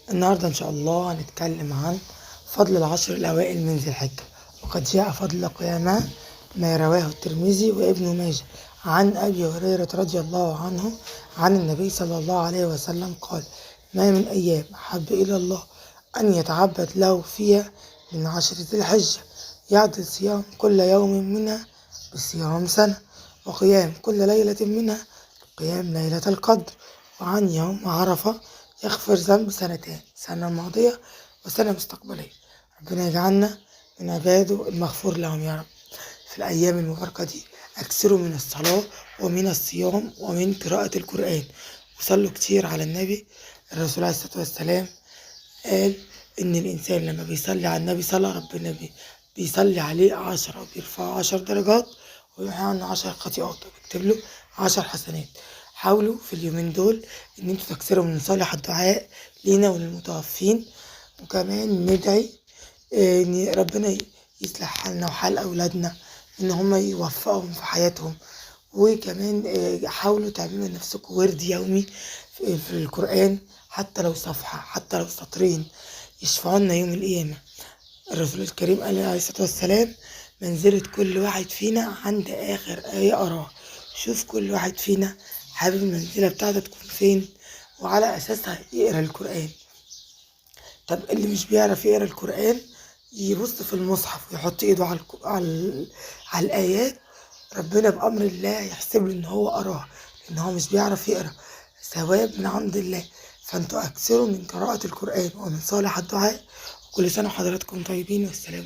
النهاردة إن شاء الله هنتكلم عن فضل العشر الأوائل من ذي الحجة. وقد جاء فضل قيامها ما رواه الترمذي وابن ماجه عن أبي هريرة رضي الله عنه عن النبي صلى الله عليه وسلم قال: ما من أيام أحب إلى الله أن يتعبد له فيها من عشر ذي الحجة، يعدل صيام كل يوم منها بصيام سنة، وقيام كل ليلة منها قيام ليلة القدر، وعن يوم عرفة يغفر ذنب سنتين، سنة ماضية وسنة مستقبلية. ربنا يجعلنا من عباده المغفور لهم يا رب. في الأيام المباركة دي أكثروا من الصلاة ومن الصيام ومن قراءة القرآن، وصلوا كتير على النبي. الرسول عليه الصلاة والسلام قال إن الإنسان لما بيصلي على النبي صلى ربنا بيصلي عليه 10 وبيرفعه 10 درجات، ويمحي عنه 10 خطيئات وبيكتب له 10 حسنات. حاولوا في اليومين دول إن انتوا تكثروا من صالح الدعاء لينا وللمتوفين، وكمان ندعي إن ربنا يصلح حالنا وحال أولادنا، إن هم يوفقهم في حياتهم. وكمان حاولوا تعملوا لنفسكم ورد يومي في القرآن، حتى لو صفحة، حتى لو سطرين، يشفعوا لنا يوم القيامة. الرسول الكريم قال عليه الصلاة والسلام: منزلة كل واحد فينا عند آخر آية أراها. شوف كل واحد فينا حابب المنزلة بتاعته تكون فين، وعلى أساسها يقرأ القرآن. طب اللي مش بيعرف يقرأ القرآن يبص في المصحف ويحط ايده على الآيات، ربنا بأمر الله يحسب له إن هو قراها، لأن هو مش بيعرف يقرأ. ثواب من عند الله. فانتوا أكثروا من قراءة القرآن ومن صالح الدعاء. وكل سنة وحضراتكم طيبين، والسلام.